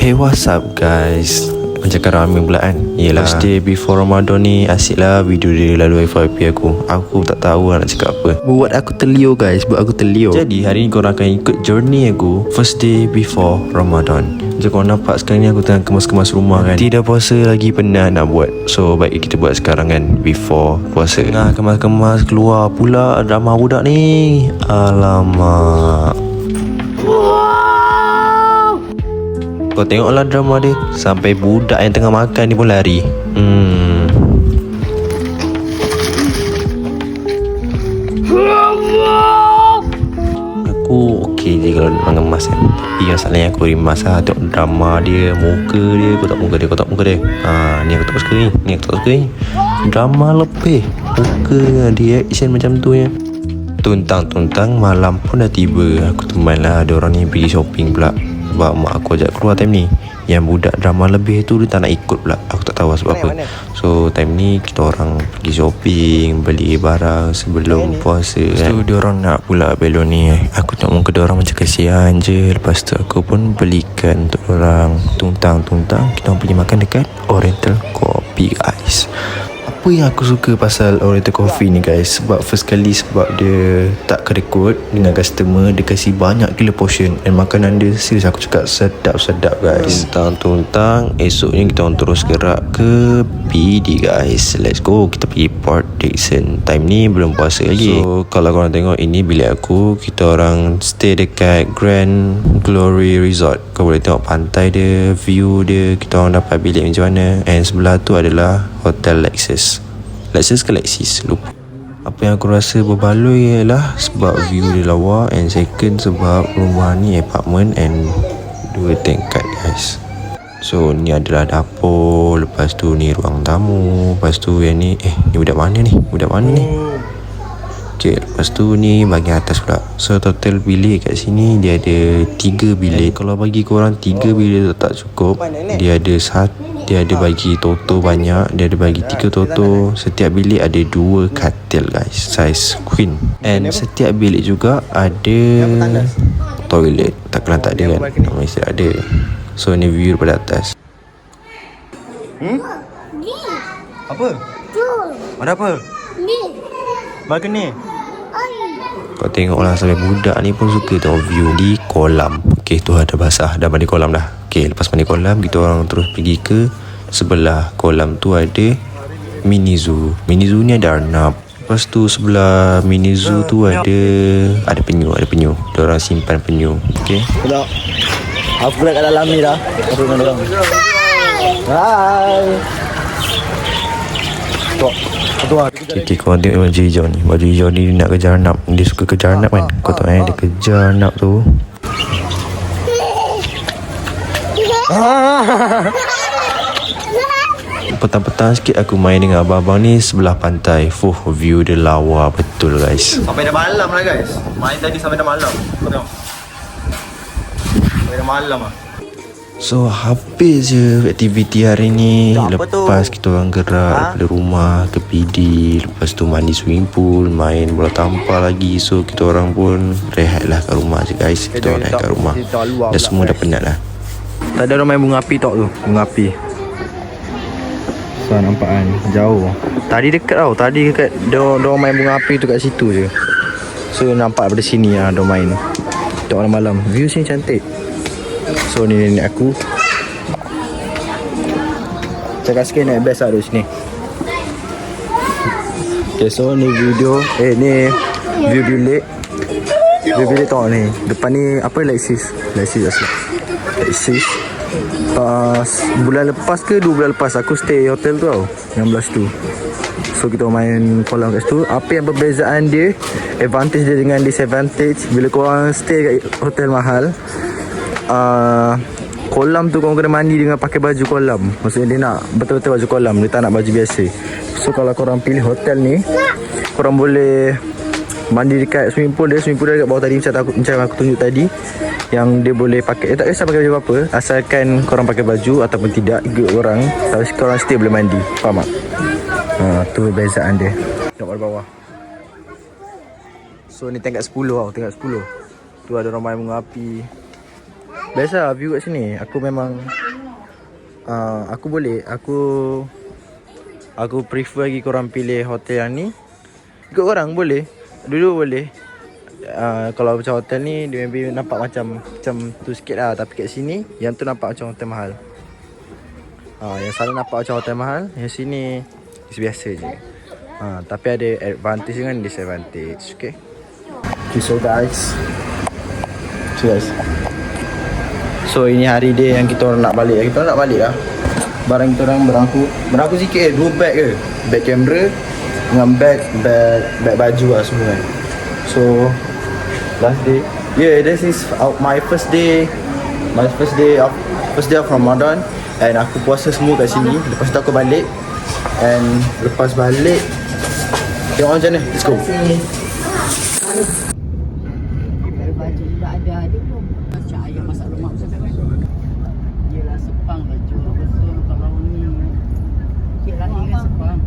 Hey, what's up guys? Macam ramai pula kan. Yelah, first day before Ramadan ni asyik lah video dia lalu FYP aku tak tahu nak cakap apa. Buat aku terliur guys, Jadi hari ni korang akan ikut journey aku first day before Ramadan. Macam korang nampak sekarang ni aku tengah kemas-kemas rumah kan. Tidak puasa lagi penat nak buat, so baik kita buat sekarang kan, before puasa. Nah, kemas-kemas keluar pula drama budak ni. Alamak, kau tengoklah drama dia, sampai budak yang tengah makan ni pun lari. Aku okey je kalau nak mengemas kan. Tapi masalahnya aku rimas lah tengok drama dia, muka dia, kau tak muka dia. Ni aku tak suka ni. Drama lebih muka dia action macam tu ya. Tuntang malam pun dah tiba. Aku teman lah ada orang ni pergi shopping pula. Sebab mak aku ajak keluar time ni. Yang budak drama lebih tu dia tak nak ikut pula. Aku tak tahu sebab apa. So time ni kita orang pergi shopping, beli barang sebelum puasa kan. So dia orang nak pula belon ni. Aku tengok muka dia orang macam kesian je. Lepas tu aku pun belikan untuk orang. Tuntang kita orang pergi makan dekat Oriental Coffee guys. Apa yang aku suka pasal Oriental Coffee ni guys, sebab first kali sebab dia tak kerekod dengan customer, dia kasi banyak gila portion. Dan makanan dia serius aku cakap sedap guys. Tuntang esoknya kita orang terus gerak ke PD guys. Let's go, kita pergi Port Dickson. Time ni belum puasa lagi. So kalau korang tengok, ini bilik aku. Kita orang stay dekat Grand Glory Resort. Kau boleh tengok pantai dia, view dia. Kita orang dapat bilik macam mana. And sebelah tu adalah Hotel Lexus ke Lexis, lupa. Apa yang aku rasa berbaloi ialah sebab view dia lawa, and second sebab rumah ni apartment and 2 tingkat guys. So ni adalah dapur, lepas tu ni ruang tamu, lepas tu yang ni ni budak mana ni? Okay, lepas tu ni bahagian atas pula. So total bilik kat sini dia ada 3 bilik. Kalau bagi korang 3 bilik tak cukup, dia ada bagi toto banyak. Dia ada bagi 3 toto. Setiap bilik ada 2 katil guys, size queen. And setiap bilik juga ada toilet. Takkan tak ada kan, mesti ada. So ni view daripada atas. Apa? Ada apa? Makan ni. Kau tengoklah, sampai budak ni pun suka tengok view di kolam. Okay, tu ada basah, dah mandi kolam dah. Okay, lepas mandi kolam, kita orang terus pergi ke sebelah kolam tu ada mini zoo. Mini zoo ni ada arnab. Lepas tu sebelah mini zoo tu ada penyu. Dia orang simpan penyu. Okay. Hello. Aku kat dalam ni dah. Aku dengan dia orang. Hai. Okay, korang tengok baju hijau ni. Baju hijau ni nak kejar arnab. Dia suka kejar arnab kan. Kau tahu dia kejar arnab tu. Petang-petang sikit aku main dengan abang-abang ni sebelah pantai. View dia lawa betul guys. Sampai dah malam lah guys. Main tadi sampai dah malam. Kau tengok. Sampai dah malam lah. So habis je aktiviti hari ni. Lepas kita orang gerak daripada rumah ke PD. Lepas tu mandi swimming pool, main bola tampar lagi. So kita orang pun rehat lah kat rumah je guys. Kita orang rehat kat rumah. Dah semua dah penat lah. Tadi orang main bunga api tu. Bunga api. So nampak kan, jauh. Tadi dekat tau. Tadi dekat dia orang main bunga api tu kat situ je. So nampak daripada sini lah dia main. Tengok malam. View sini cantik. So ni nenek aku. Cakap sikit naik best lah duduk sini. Okay, so ni video ni view bilik. View bilik tengok ni. Depan ni apa, Lexis bulan lepas ke 2 bulan lepas aku stay hotel tu tau, yang belah situ. So kita main kolam kat situ. Apa yang perbezaan dia, advantage dia dengan disadvantage bila korang stay kat hotel mahal, kolam tu korang kena mandi dengan pakai baju kolam. Maksudnya dia nak betul-betul baju kolam, dia tak nak baju biasa. So kalau korang pilih hotel ni, korang boleh mandi dekat swimming pool dia dekat bawah tadi, macam aku tunjuk tadi. Yang dia boleh pakai, tak kisah pakai baju apa, asalkan korang pakai baju ataupun tidak, ikut orang. Tapi korang stay boleh mandi. Faham tak? Tu perbezaan dia. Tengok pada bawah. So ni tingkat 10 tau, tingkat 10. Tu ada orang main bunga api. Biasa view kat sini. Aku memang aku boleh. Aku prefer lagi korang pilih hotel yang ni. Ikut korang boleh. Dulu boleh. Kalau macam hotel ni dia maybe nampak macam tu sikit lah. Tapi kat sini yang tu nampak macam hotel mahal. Yang sana nampak macam hotel mahal, yang sini biasa je. Tapi ada advantage dengan disadvantage. Okay so guys. So ini hari dia yang kita orang nak balik. Kita orang nak balik lah. Barang kita orang berangku sikit 2 bag ke. Bag kamera dengan bag baju lah semua kan. So last day. Yeah, this is my first day. First day of Ramadan. And aku puasa semua kat sini. Lepas tu aku balik. And lepas balik tengok macam mana. Let's go. Baju juga ada belum? Macam ayam masak lemak macam tu kan? Yelah sepang baju betul kalau ni. Sikit lagi kan sepang.